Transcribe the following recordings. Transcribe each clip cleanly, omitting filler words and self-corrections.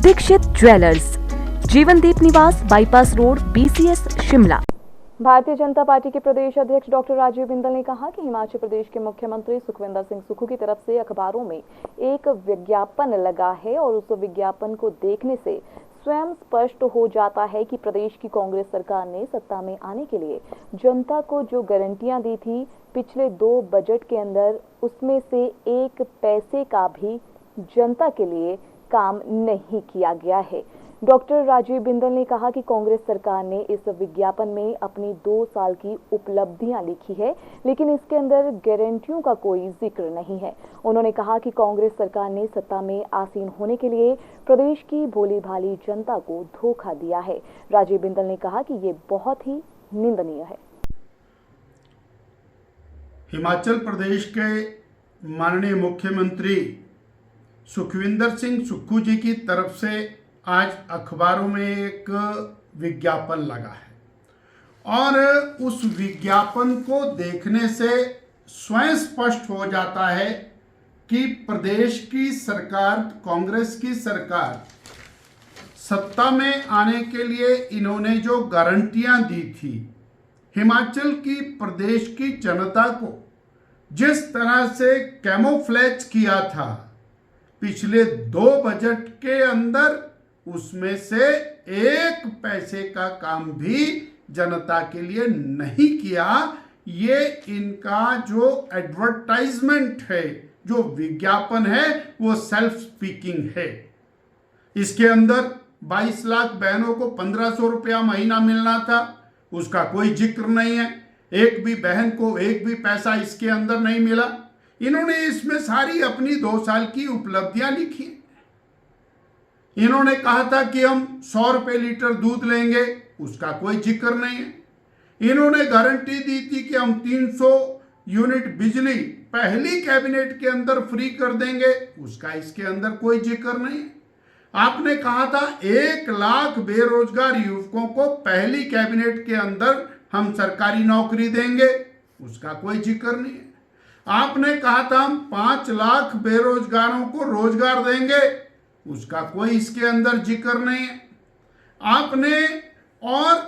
Dixit jewellers, जीवनदीप निवास, bypass road, BCS, Shimla. Bharatiya Janata party के प्रदेश अध्यक्ष डॉक्टर राजीव बिंदल ने कहा कि हिमाचल प्रदेश के मुख्यमंत्री सुखविंदर सिंह सुक्खू की तरफ से अखबारों में एक विज्ञापन लगा है और उस विज्ञापन को देखने से स्वयं स्पष्ट हो जाता है कि प्रदेश की कांग्रेस सरकार ने सत्ता में आने के लिए जनता को जो गारंटियां दी थी पिछले 2 बजट के अंदर, उसमें से 1 पैसे का भी जनता के लिए काम नहीं किया गया है। डॉक्टर राजीव बिंदल ने कहा कि कांग्रेस सरकार ने इस विज्ञापन में अपनी 2 साल की उपलब्धियां लिखी है, लेकिन इसके अंदर गारंटियों का कोई जिक्र नहीं है। उन्होंने कहा कि कांग्रेस सरकार ने सत्ता में आसीन होने के लिए प्रदेश की भोली भाली जनता को धोखा दिया है। राजीव बिंदल ने कहा कि ये बहुत ही निंदनीय है। हिमाचल प्रदेश के माननीय मुख्यमंत्री सुखविंदर सिंह सुक्खू जी की तरफ से आज अखबारों में एक विज्ञापन लगा है और उस विज्ञापन को देखने से स्वयं स्पष्ट हो जाता है कि प्रदेश की सरकार, कांग्रेस की सरकार, सत्ता में आने के लिए इन्होंने जो गारंटियां दी थी, हिमाचल की प्रदेश की जनता को जिस तरह से कैमोफ्लेज किया था पिछले 2 बजट के अंदर, उसमें से 1 पैसे का काम भी जनता के लिए नहीं किया। ये इनका जो एडवर्टाइजमेंट है, जो विज्ञापन है, वो सेल्फ स्पीकिंग है। इसके अंदर 22 लाख बहनों को 1500 रुपया महीना मिलना था, उसका कोई जिक्र नहीं है। एक भी बहन को 1 भी पैसा इसके अंदर नहीं मिला। इन्होंने इसमें सारी अपनी 2 साल की उपलब्धियां लिखी। इन्होंने कहा था कि हम 100 रुपये लीटर दूध लेंगे, उसका कोई जिक्र नहीं है। इन्होंने गारंटी दी थी कि हम 300 यूनिट बिजली पहली कैबिनेट के अंदर फ्री कर देंगे, उसका इसके अंदर कोई जिक्र नहीं है। आपने कहा था 1 लाख बेरोजगार युवकों को पहली कैबिनेट के अंदर हम सरकारी नौकरी देंगे, उसका कोई जिक्र नहीं है। आपने कहा था हम 5 लाख बेरोजगारों को रोजगार देंगे, उसका कोई इसके अंदर जिक्र नहीं है। आपने और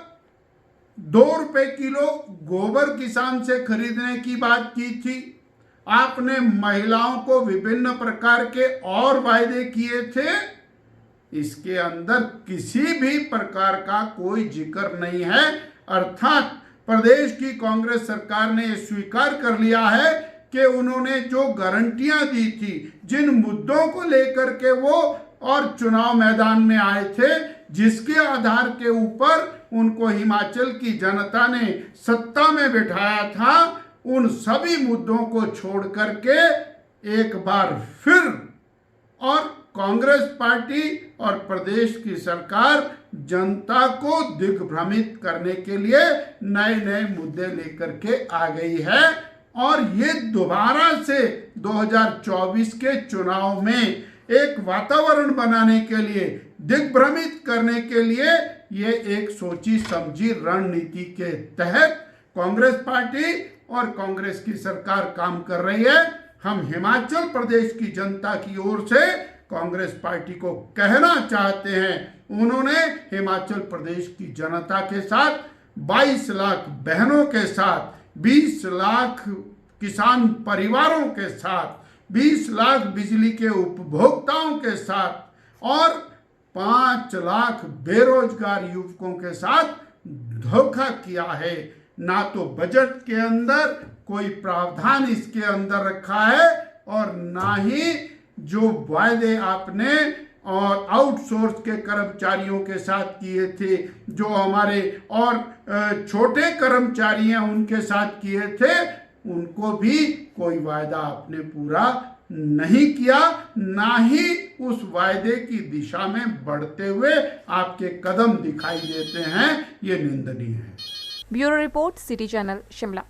2 रुपए किलो गोबर किसान से खरीदने की बात की थी। आपने महिलाओं को विभिन्न प्रकार के और वायदे किए थे, इसके अंदर किसी भी प्रकार का कोई जिक्र नहीं है। अर्थात प्रदेश की कांग्रेस सरकार ने स्वीकार कर लिया है कि उन्होंने जो गारंटियां दी थी, जिन मुद्दों को लेकर के वो और चुनाव मैदान में आए थे, जिसके आधार के ऊपर उनको हिमाचल की जनता ने सत्ता में बिठाया था, उन सभी मुद्दों को छोड़ करके एक बार फिर और कांग्रेस पार्टी और प्रदेश की सरकार जनता को दिग्भ्रमित करने के लिए नए नए मुद्दे लेकर के आ गई है और ये दोबारा से 2024 के चुनाव में एक वातावरण बनाने के लिए, दिग्भ्रमित करने के लिए, ये एक सोची समझी रणनीति के तहत कांग्रेस पार्टी और कांग्रेस की सरकार काम कर रही है। हम हिमाचल प्रदेश की जनता की ओर से कांग्रेस पार्टी को कहना चाहते हैं, उन्होंने हिमाचल प्रदेश की जनता के साथ, 22 लाख बहनों के साथ, 20 लाख किसान परिवारों के साथ, 20 लाख बिजली के उपभोक्ताओं के साथ और 5 लाख बेरोजगार युवकों के साथ धोखा किया है। ना तो बजट के अंदर कोई प्रावधान इसके अंदर रखा है और ना ही जो वायदे आपने और आउटसोर्स के कर्मचारियों के साथ किए थे, जो हमारे और छोटे कर्मचारी हैं उनके साथ किए थे, उनको भी कोई वायदा आपने पूरा नहीं किया, ना ही उस वायदे की दिशा में बढ़ते हुए आपके कदम दिखाई देते हैं। ये निंदनीय है। Bureau report, city channel, Shimla.